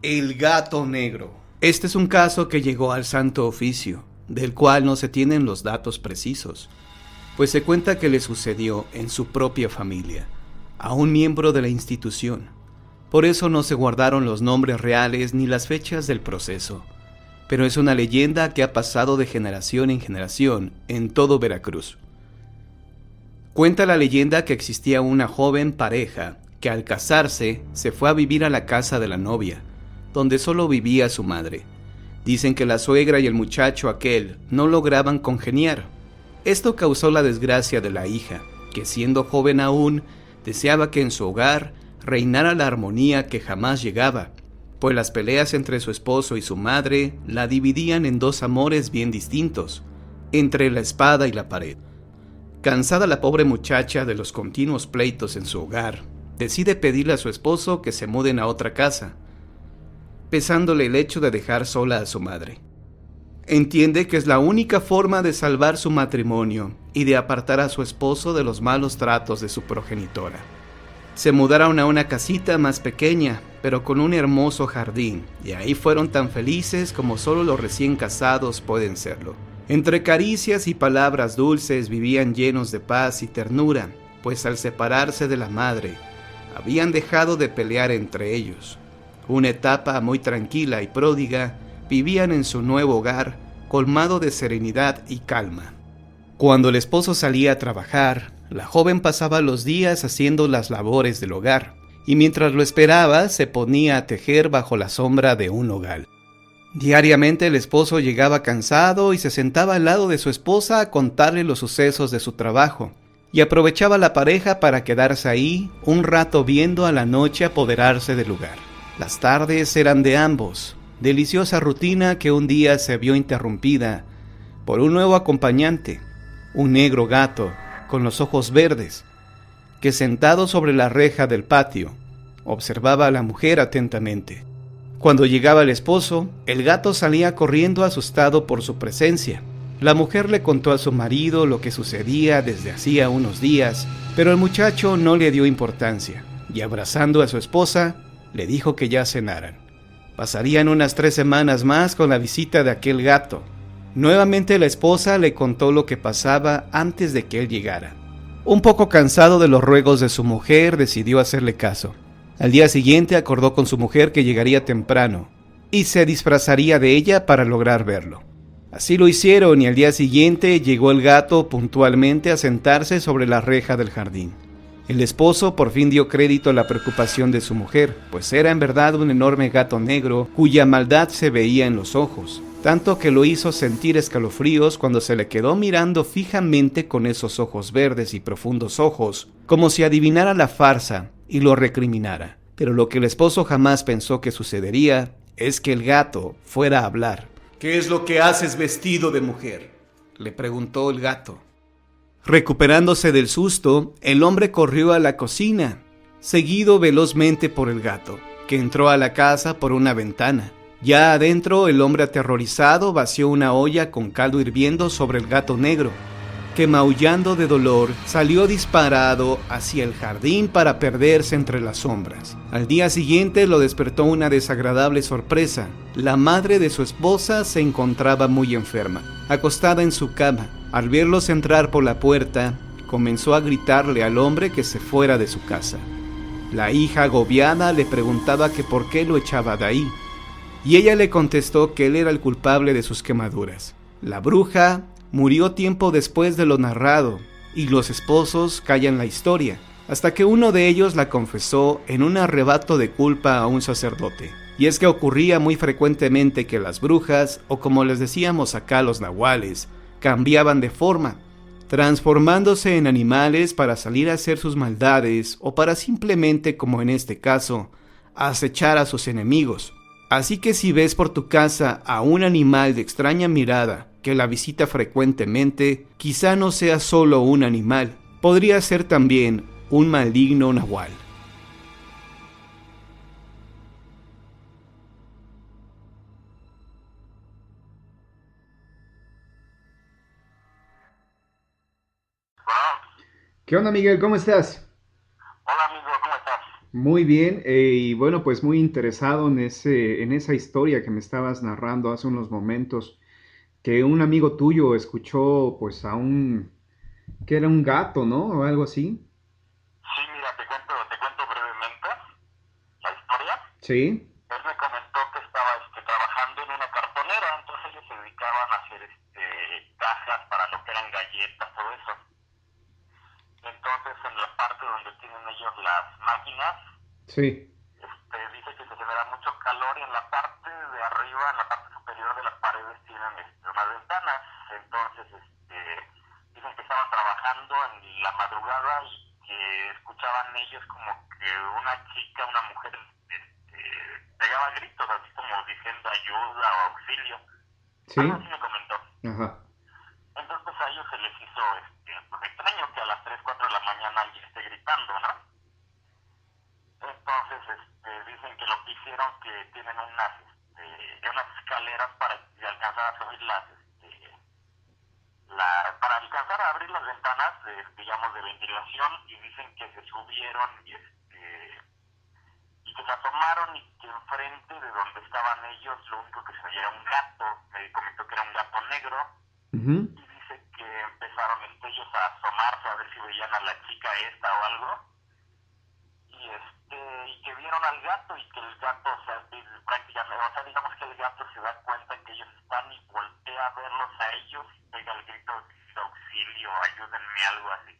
El gato negro. Este es un caso que llegó al Santo Oficio, del cual no se tienen los datos precisos, pues se cuenta que le sucedió en su propia familia, a un miembro de la institución. Por eso no se guardaron los nombres reales ni las fechas del proceso, pero es una leyenda que ha pasado de generación en generación en todo Veracruz. Cuenta la leyenda que existía una joven pareja que al casarse se fue a vivir a la casa de la novia, donde solo vivía su madre. Dicen que la suegra y el muchacho aquel no lograban congeniar. Esto causó la desgracia de la hija, que siendo joven aún, deseaba que en su hogar reinara la armonía que jamás llegaba, pues las peleas entre su esposo y su madre la dividían en dos amores bien distintos, entre la espada y la pared. Cansada la pobre muchacha de los continuos pleitos en su hogar, decide pedirle a su esposo que se muden a otra casa, pesándole el hecho de dejar sola a su madre. Entiende que es la única forma de salvar su matrimonio y de apartar a su esposo de los malos tratos de su progenitora. Se mudaron a una casita más pequeña, pero con un hermoso jardín, y ahí fueron tan felices como solo los recién casados pueden serlo. Entre caricias y palabras dulces vivían llenos de paz y ternura, pues al separarse de la madre, habían dejado de pelear entre ellos. Una etapa muy tranquila y pródiga, vivían en su nuevo hogar, colmado de serenidad y calma. Cuando el esposo salía a trabajar, la joven pasaba los días haciendo las labores del hogar, y mientras lo esperaba, se ponía a tejer bajo la sombra de un nogal. Diariamente el esposo llegaba cansado y se sentaba al lado de su esposa a contarle los sucesos de su trabajo, y aprovechaba la pareja para quedarse ahí un rato viendo a la noche apoderarse del lugar. Las tardes eran de ambos, deliciosa rutina que un día se vio interrumpida por un nuevo acompañante, un negro gato con los ojos verdes, que sentado sobre la reja del patio, observaba a la mujer atentamente. Cuando llegaba el esposo, el gato salía corriendo asustado por su presencia. La mujer le contó a su marido lo que sucedía desde hacía unos días, pero el muchacho no le dio importancia, y abrazando a su esposa, le dijo que ya cenaran. Pasarían unas 3 semanas más con la visita de aquel gato. Nuevamente la esposa le contó lo que pasaba antes de que él llegara. Un poco cansado de los ruegos de su mujer, decidió hacerle caso. Al día siguiente acordó con su mujer que llegaría temprano y se disfrazaría de ella para lograr verlo. Así lo hicieron y al día siguiente llegó el gato puntualmente a sentarse sobre la reja del jardín. El esposo por fin dio crédito a la preocupación de su mujer, pues era en verdad un enorme gato negro cuya maldad se veía en los ojos, tanto que lo hizo sentir escalofríos cuando se le quedó mirando fijamente con esos ojos verdes y profundos ojos, como si adivinara la farsa y lo recriminara. Pero lo que el esposo jamás pensó que sucedería es que el gato fuera a hablar. «¿Qué es lo que haces vestido de mujer?», le preguntó el gato. Recuperándose del susto, el hombre corrió a la cocina, seguido velozmente por el gato, que entró a la casa por una ventana. Ya adentro, el hombre aterrorizado vació una olla con caldo hirviendo sobre el gato negro, que maullando de dolor salió disparado hacia el jardín para perderse entre las sombras. Al día siguiente lo despertó una desagradable sorpresa. La madre de su esposa se encontraba muy enferma, acostada en su cama. Al verlos entrar por la puerta, comenzó a gritarle al hombre que se fuera de su casa. La hija agobiada le preguntaba que por qué lo echaba de ahí, y ella le contestó que él era el culpable de sus quemaduras. La bruja murió tiempo después de lo narrado, y los esposos callan la historia, hasta que uno de ellos la confesó en un arrebato de culpa a un sacerdote. Y es que ocurría muy frecuentemente que las brujas, o como les decíamos acá los nahuales, cambiaban de forma, transformándose en animales para salir a hacer sus maldades o para simplemente, como en este caso, acechar a sus enemigos. Así que si ves por tu casa a un animal de extraña mirada que la visita frecuentemente, quizá no sea solo un animal, podría ser también un maligno nahual. Bueno, ¿Qué onda, Miguel? ¿Cómo estás? hola amigo, ¿cómo estás? Muy bien, y bueno, pues muy interesado en esa historia que me estabas narrando hace unos momentos, que un amigo tuyo escuchó pues que era un gato, ¿no? O algo así. Sí, mira, te cuento brevemente la historia. Sí, Él me comentó que estaba trabajando en una cartonera, entonces ellos se dedicaban a hacer cajas para lo que eran galletas, todo eso. Entonces, en la parte donde tienen ellos las máquinas, sí, dice que se genera mucho calor y en la parte de arriba, en la parte superior de las paredes tienen unas ventanas. Entonces, dicen que estaban trabajando en la madrugada y que escuchaban ellos como que una chica, una mujer, pegaba gritos, así como diciendo ayuda o auxilio. Algo así sí, me comentó. ajá. Entonces pues, a ellos se les hizo pues, extraño que a las 3 4 de la mañana alguien esté gritando, ¿no? Entonces dicen que lo que hicieron que tienen unas escaleras para alcanzar a subir para alcanzar a abrir las ventanas, digamos, de ventilación, y dicen que se subieron y que se asomaron y que enfrente de donde estaban ellos lo único que se veía era un gato. Me comentó que era un gato negro Ujú. y dice que empezaron ellos a asomarse a ver si veían a la chica esta o algo y que vieron al gato y que el gato, o sea, prácticamente, o sea, digamos que el gato se da cuenta que ellos están y voltea a verlos a ellos y pega el grito de auxilio, ayúdenme, algo así.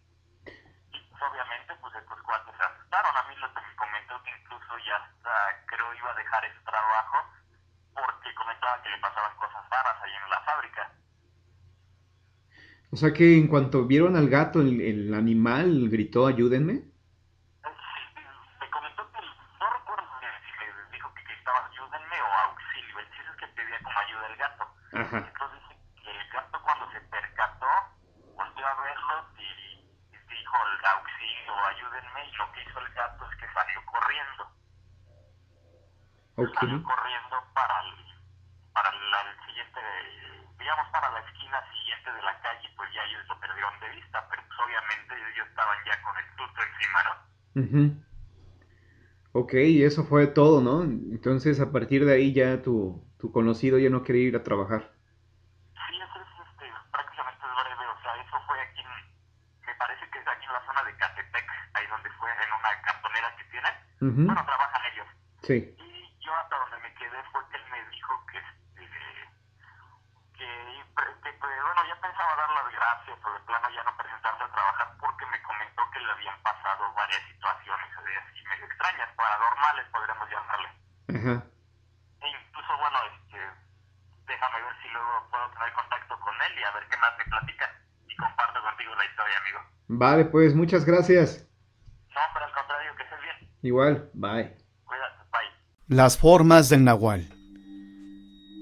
Y pues obviamente, pues estos cuates se asustaron. A mí lo que me comentó que incluso ya hasta, creo, iba a dejar ese trabajo porque comentaba que le pasaban cosas raras ahí en la fábrica. O sea que en cuanto vieron al gato, el animal gritó, ayúdenme. Sí, me comentó que no recuerdo si me dijo que gritaba ayúdenme o auxilio. El chiste es que pedía como ayuda el gato. Ajá. Entonces dice que el gato cuando se percató volvió a verlos y dijo el auxilio o ayúdenme, y lo que hizo el gato es que salió corriendo. Ok. Salió corriendo para el siguiente, digamos para la esquina siguiente de la calle, pues ya ellos lo perdieron de vista, pero pues obviamente ellos estaban ya con el susto encima, ¿no? Ujú. Ok, y eso fue todo, ¿no? Entonces a partir de ahí ya tu conocido ya no quería ir a trabajar. Sí, eso es prácticamente es breve, o sea, eso fue aquí, me parece que es aquí en la zona de Catepec, ahí donde fue en una cartonera que tienen, Ujú. bueno, trabajan ellos. Sí. Y yo hasta donde me quedé fue que él me dijo bueno, ya pensaba dar las gracias o de plano ya no presentarse a trabajar porque me comentó que le habían pasado varias situaciones así medio extrañas, paranormales podríamos llamarle. Ajá. E incluso, bueno, déjame ver si luego puedo tener contacto con él y a ver qué más me platica y comparto contigo la historia, amigo. Vale, pues muchas gracias. No, pero al contrario, que estés bien. Igual, bye. Cuídate, bye. Las formas del nahual.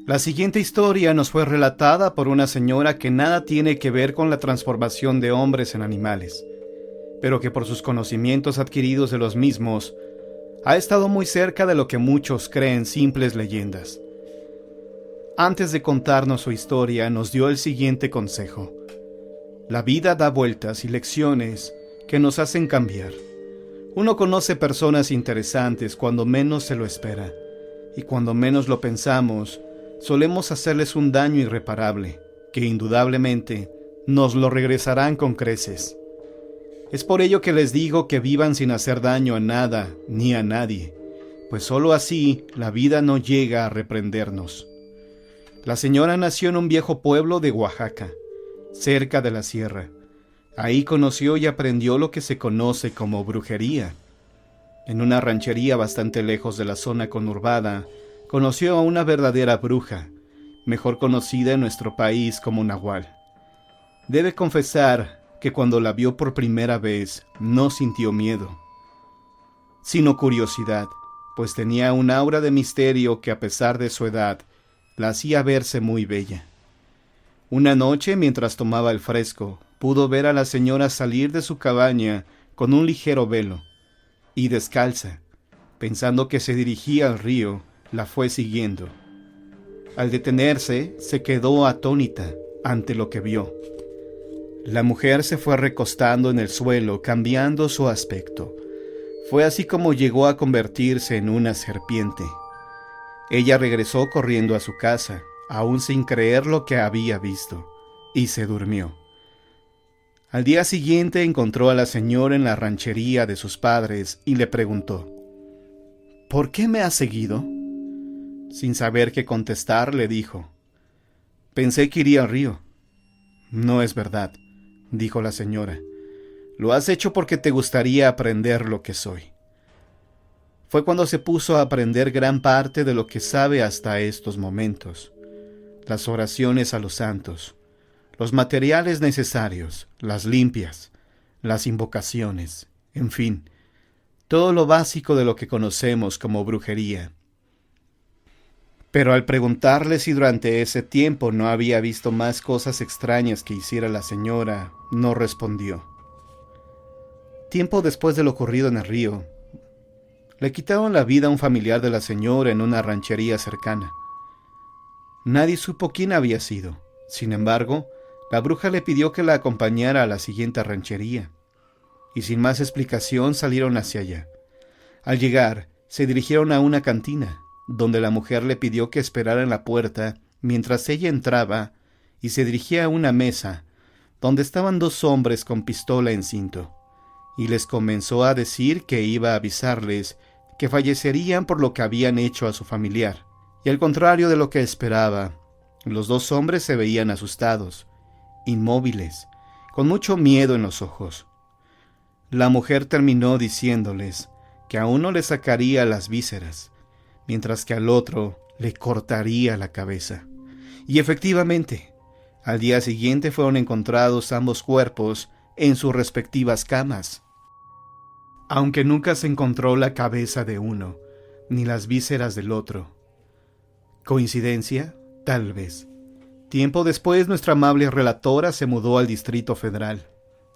La siguiente historia nos fue relatada por una señora que nada tiene que ver con la transformación de hombres en animales, pero que por sus conocimientos adquiridos de los mismos, ha estado muy cerca de lo que muchos creen simples leyendas. Antes de contarnos su historia, nos dio el siguiente consejo. La vida da vueltas y lecciones que nos hacen cambiar. Uno conoce personas interesantes cuando menos se lo espera, y cuando menos lo pensamos, solemos hacerles un daño irreparable, que indudablemente nos lo regresarán con creces. Es por ello que les digo que vivan sin hacer daño a nada ni a nadie, pues sólo así la vida no llega a reprendernos. La señora nació en un viejo pueblo de Oaxaca, cerca de la sierra. Ahí conoció y aprendió lo que se conoce como brujería. En una ranchería bastante lejos de la zona conurbada, conoció a una verdadera bruja, mejor conocida en nuestro país como Nahual. Debe confesar que cuando la vio por primera vez no sintió miedo, sino curiosidad, pues tenía un aura de misterio que a pesar de su edad, la hacía verse muy bella. Una noche, mientras tomaba el fresco, pudo ver a la señora salir de su cabaña con un ligero velo, y descalza, pensando que se dirigía al río, la fue siguiendo. Al detenerse, se quedó atónita ante lo que vio. La mujer se fue recostando en el suelo, cambiando su aspecto. Fue así como llegó a convertirse en una serpiente. Ella regresó corriendo a su casa, aún sin creer lo que había visto, y se durmió. Al día siguiente encontró a la señora en la ranchería de sus padres y le preguntó: ¿Por qué me has seguido? Sin saber qué contestar, le dijo: Pensé que iría al río. No es verdad, dijo la señora. Lo has hecho porque te gustaría aprender lo que soy. Fue cuando se puso a aprender gran parte de lo que sabe hasta estos momentos: las oraciones a los santos, los materiales necesarios, las limpias, las invocaciones, en fin, todo lo básico de lo que conocemos como brujería. Pero al preguntarle si durante ese tiempo no había visto más cosas extrañas que hiciera la señora, no respondió. Tiempo después de lo ocurrido en el río, le quitaron la vida a un familiar de la señora en una ranchería cercana. Nadie supo quién había sido. Sin embargo, la bruja le pidió que la acompañara a la siguiente ranchería, y sin más explicación salieron hacia allá. Al llegar, se dirigieron a una cantina, donde la mujer le pidió que esperara en la puerta mientras ella entraba y se dirigía a una mesa donde estaban 2 hombres con pistola en cinto, y les comenzó a decir que iba a avisarles que fallecerían por lo que habían hecho a su familiar. Y al contrario de lo que esperaba, los 2 hombres se veían asustados, inmóviles, con mucho miedo en los ojos. La mujer terminó diciéndoles que a uno le sacaría las vísceras, mientras que al otro le cortaría la cabeza. Y efectivamente, al día siguiente fueron encontrados ambos cuerpos en sus respectivas camas. Aunque nunca se encontró la cabeza de uno, ni las vísceras del otro. ¿Coincidencia? Tal vez. Tiempo después, nuestra amable relatora se mudó al Distrito Federal,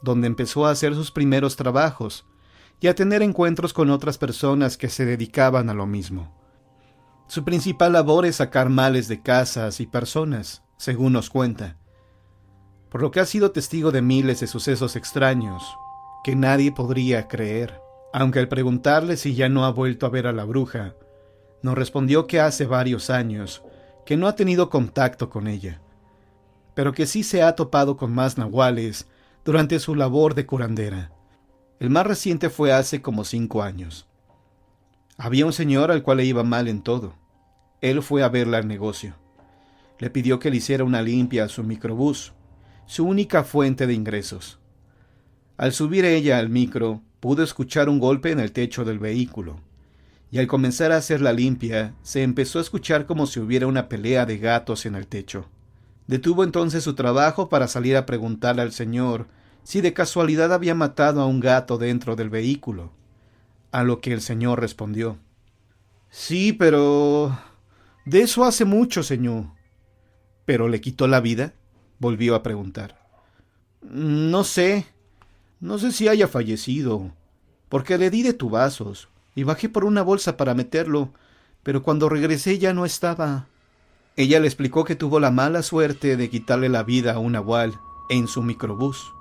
donde empezó a hacer sus primeros trabajos y a tener encuentros con otras personas que se dedicaban a lo mismo. Su principal labor es sacar males de casas y personas, según nos cuenta, por lo que ha sido testigo de miles de sucesos extraños que nadie podría creer. Aunque al preguntarle si ya no ha vuelto a ver a la bruja, nos respondió que hace varios años que no ha tenido contacto con ella, pero que sí se ha topado con más nahuales durante su labor de curandera. El más reciente fue hace como 5 años. Había un señor al cual le iba mal en todo. Él fue a verla al negocio. Le pidió que le hiciera una limpia a su microbús, su única fuente de ingresos. Al subir ella al micro, pudo escuchar un golpe en el techo del vehículo, y al comenzar a hacer la limpia, se empezó a escuchar como si hubiera una pelea de gatos en el techo. Detuvo entonces su trabajo para salir a preguntarle al señor si de casualidad había matado a un gato dentro del vehículo, a lo que el señor respondió: «Sí, pero... de eso hace mucho, señor». «¿Pero le quitó la vida?», volvió a preguntar. No sé si haya fallecido, porque le di de tubazos y bajé por una bolsa para meterlo, pero cuando regresé ya no estaba». Ella le explicó que tuvo la mala suerte de quitarle la vida a un nahual en su microbús,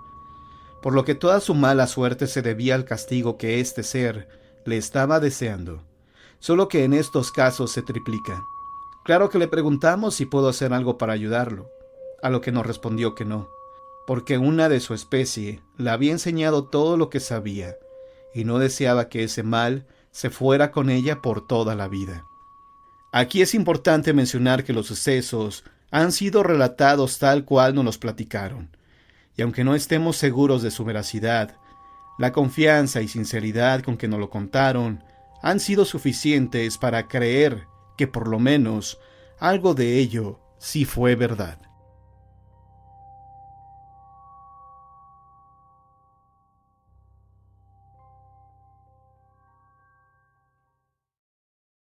por lo que toda su mala suerte se debía al castigo que este ser le estaba deseando, solo que en estos casos se triplica. Claro que le preguntamos si puedo hacer algo para ayudarlo, a lo que nos respondió que no, porque una de su especie le había enseñado todo lo que sabía, y no deseaba que ese mal se fuera con ella por toda la vida. Aquí es importante mencionar que los sucesos han sido relatados tal cual nos los platicaron, y aunque no estemos seguros de su veracidad, la confianza y sinceridad con que nos lo contaron han sido suficientes para creer que por lo menos algo de ello sí fue verdad.